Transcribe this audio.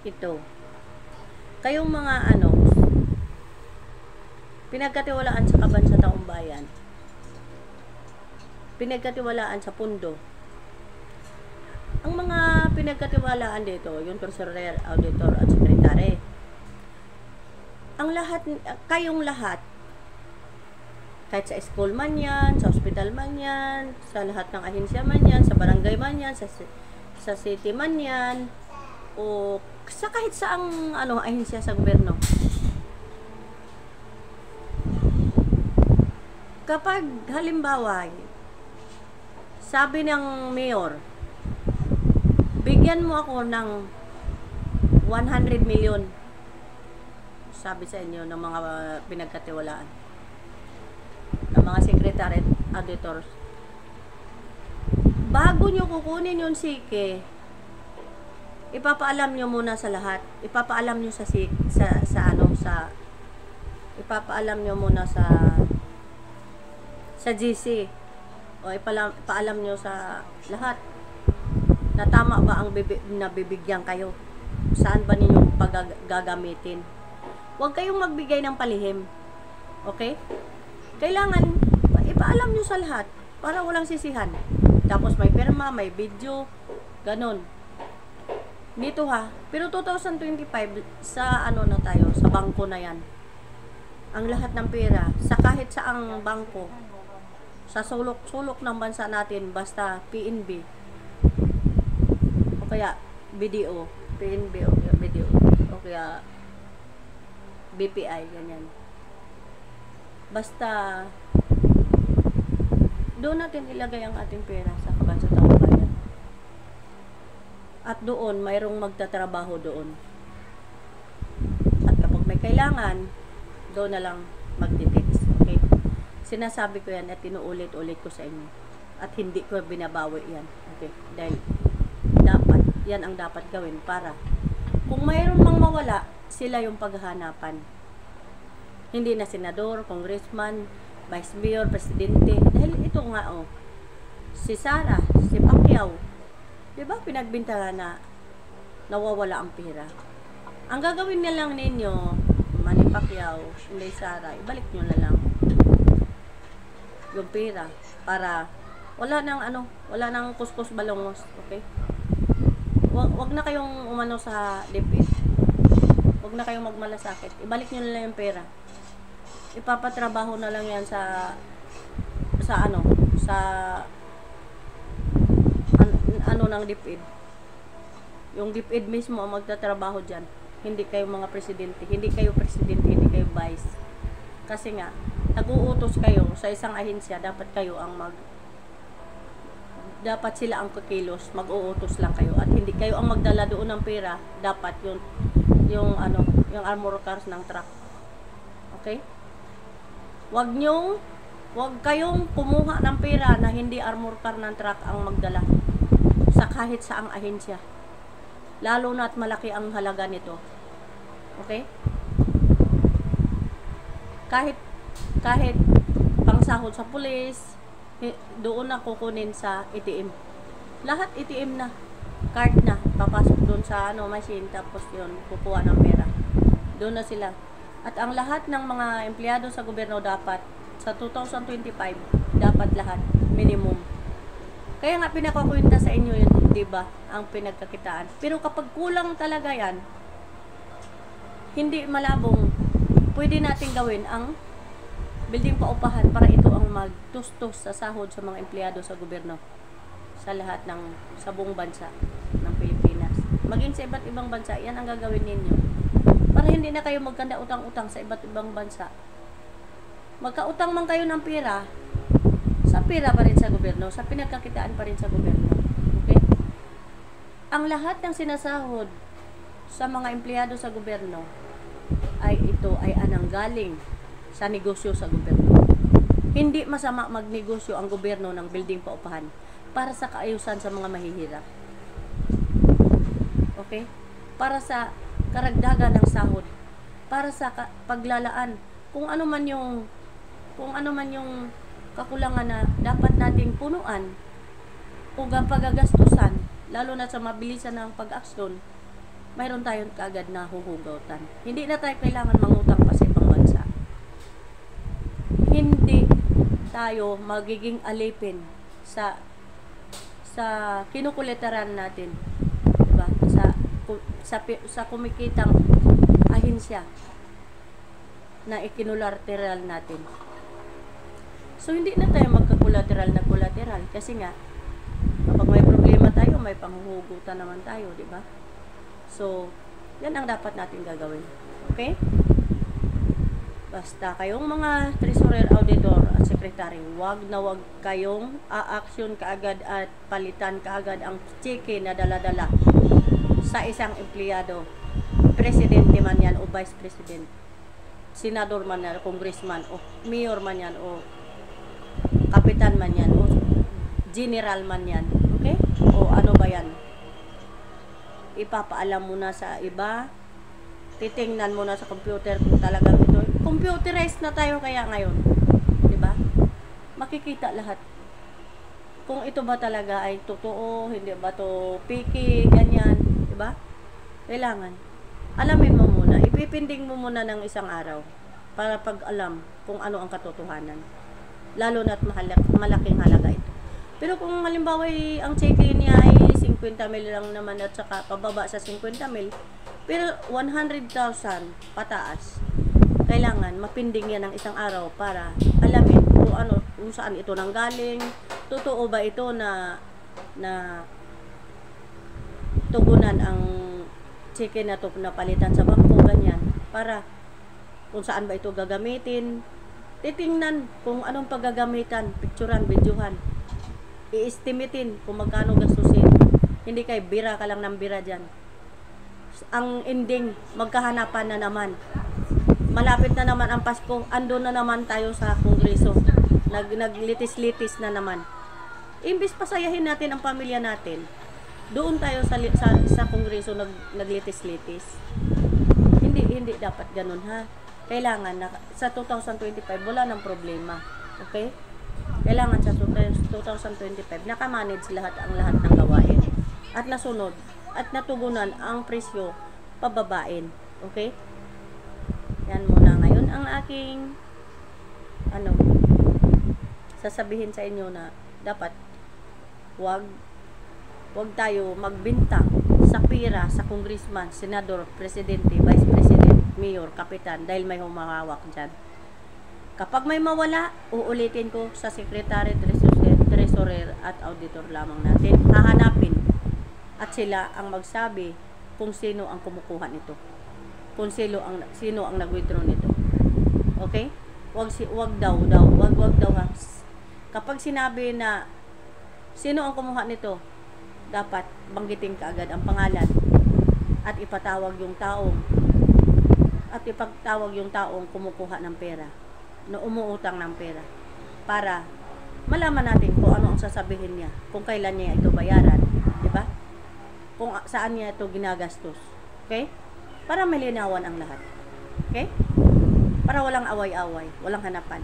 ito, kayong mga ano, pinagkatiwalaan sa kabansa-taong bayan, pinagkatiwalaan sa pundo, ang mga pinagkatiwalaan dito, yung treasurer, auditor, at secretary, ang lahat, kayong lahat, kahit sa school man yan, sa hospital man yan, sa lahat ng ahensya man yan, sa barangay man yan, sa city man yan, o sa kahit saang ano, ahensya sa gobyerno. Kapag halimbawa, sabi ng mayor, bigyan mo ako ng 100 million, sabi sa inyo ng mga pinagkatiwalaan, ng mga secretary at auditors, bago nyo kukunin yung sike, ipapaalam nyo muna sa lahat, ipapaalam nyo ipapaalam nyo muna sa GC, o ipaalam nyo sa lahat na tama ba ang nabibigyan kayo, saan ba ninyong gagamitin. Huwag kayong magbigay ng palihim, okay? Kailangan ipaalam nyo sa lahat para walang sisihan. Tapos may pirma, may video, ganon. Dito ha, pero 2025 sa ano na tayo, sa bangko na yan. Ang lahat ng pera sa kahit saang bangko, sa sulok-sulok ng bansa natin, basta PNB o kaya BDO, PNB o kaya BDO o kaya BPI, ganyan. Basta doon natin ilagay ang ating pera sa kabansa-taong bayan. At doon, mayroong magtatrabaho doon. At kapag may kailangan, doon na lang magtitits. Okay? Sinasabi ko yan at inuulit-ulit ko sa inyo. At hindi ko binabawi yan. Okay? Dahil dapat, yan ang dapat gawin para kung mayroon mang mawala, sila yung paghahanapan. Hindi na senador, congressman, vice mayor, presidente. Dahil ito nga si Sara, si Pacquiao, diba pinagbintangan na nawawala ang pera. Ang gagawin na lang ninyo, Manny Pacquiao, hindi Sara, ibalik nyo na lang yung pera para wala nang kuskus balongos, okay? Wag na kayong umano sa DepEd. Wag na kayong magmalasakit. Ibalik nyo na lang yung pera. Ipapatrabaho na lang yan sa ng DepEd. Yung DepEd mismo ang magtatrabaho dyan. Hindi kayo mga presidente, hindi kayo vice. Kasi nga, nag-uutos kayo sa isang ahensya, dapat sila ang kikilos, mag-uutos lang kayo. At hindi kayo ang magdala doon ng pera, dapat yung armor cars ng truck. Okay? Wag kayong kumuha ng pera na hindi armor car ng truck ang magdala sa kahit saang ahensya. Lalo na at malaki ang halaga nito. Okay? Kahit pangsahod sa pulis, doon na kukunin sa ATM. Lahat ATM na. Card na. Papasok doon sa machine, tapos yun, kukuha ng pera. Doon na sila. At ang lahat ng mga empleyado sa gobyerno dapat, sa 2025, dapat lahat, minimum. Kaya nga pinakakwenta sa inyo yun, diba, ang pinagkakitaan. Pero kapag kulang talaga yan, hindi malabong, pwede natin gawin ang building paupahan para ito ang magtustos sa sahod sa mga empleyado sa gobyerno. Sa lahat sa buong bansa ng Pilipinas. Maging sa iba't ibang bansa, yan ang gagawin ninyo. Para hindi na kayo magkanda utang-utang sa iba't ibang bansa. Magkautang man kayo ng pera, sa pera pa rin sa gobyerno, sa pinagkakitaan pa rin sa gobyerno. Okay? Ang lahat ng sinasahod sa mga empleyado sa gobyerno ito ay ananggaling sa negosyo sa gobyerno. Hindi masama magnegosyo ang gobyerno ng building paupahan para sa kaayusan sa mga mahihirap. Okay? Para sa karagdagan ng sahod, para sa paglalaan, kung ano man yung kakulangan na dapat nating punuan o pagagastusan, lalo na sa mabilisan ng pag-aksyon, mayroon tayong kaagad na huhugutan. Hindi na tayo kailangan mangutang pa sa ibang bansa. Hindi tayo magiging alipin sa kinukulitaran natin, diba? Sa kumikitang ahensya na ikinulateral natin. So hindi na tayo magka-collateral na collateral kasi nga kapag may problema tayo, may panghuhugutan naman tayo, diba? So yan ang dapat natin gagawin. Okay? Basta kayong mga treasurer, auditor at secretary, wag na wag kayong a-action kaagad at palitan kaagad ang cheque na dala-dala sa isang empleyado. Presidente man yan o vice president, senador man yan, congressman o mayor man yan o kapitan man yan o general man yan. Okay? O ano ba yan? Ipapaalam mo na sa iba, titingnan mo na sa computer kung talagang ito. Computerized na tayo kaya ngayon. Diba? Makikita lahat. Kung ito ba talaga ay totoo, hindi ba to piki, ganyan. Diba? Kailangan. Alamin mo muna. Ipipinding mo muna ng isang araw para pag-alam kung ano ang katotohanan. Lalo na't malaking halaga ito. Pero kung halimbawa ang cheque niya ay 50 mil lang naman at saka pababa sa 50 mil, pero 100,000 pataas, kailangan mapinding yan ng isang araw para alamin kung saan ito nanggaling, totoo ba ito na tugunan ang cheque na to na palitan sa bangko, ganyan, para kung saan ba ito gagamitin, titingnan kung anong paggagamitan, picturean, videohan, i-estimatein kung magkano gastusin. Hindi kay bira ka lang ng bira dyan. Ang ending, magkahanapan na naman. Malapit na naman ang Pasko, ando na naman tayo sa Kongreso. Naglitis-litis na naman. Imbis pasayahin natin ang pamilya natin, doon tayo sa Kongreso naglitis-litis. Hindi dapat ganun, ha. Kailangan na sa 2025 wala nang problema. Okay? Kailangan sa 2025 nakamanage lahat ng gawain at nasunod at natugunan ang presyo pababain. Okay? Yan muna ngayon ang aking sasabihin sa inyo na dapat wag tayo magbintang sa pira sa congressman, senador, presidente, vice president, mayor, kapitan dahil may humahawak dyan. Kapag may mawala, uulitin ko sa secretary, treasurer at auditor lamang natin. Hahanapin at sila ang magsabi kung sino ang kumukuha nito. Kung sino ang nag-withdraw nito. Okay? Wag daw ha. Kapag sinabi na sino ang kumuha nito, dapat banggitin kaagad ang pangalan at ipatawag yung taong kumukuha ng pera, na umuutang ng pera, para malaman natin kung ano ang sasabihin niya, kung kailan niya ito bayaran, di ba? Kung saan niya ito ginagastos. Okay? Para malinawan ang lahat. Okay? Para walang away-away, walang hanapan.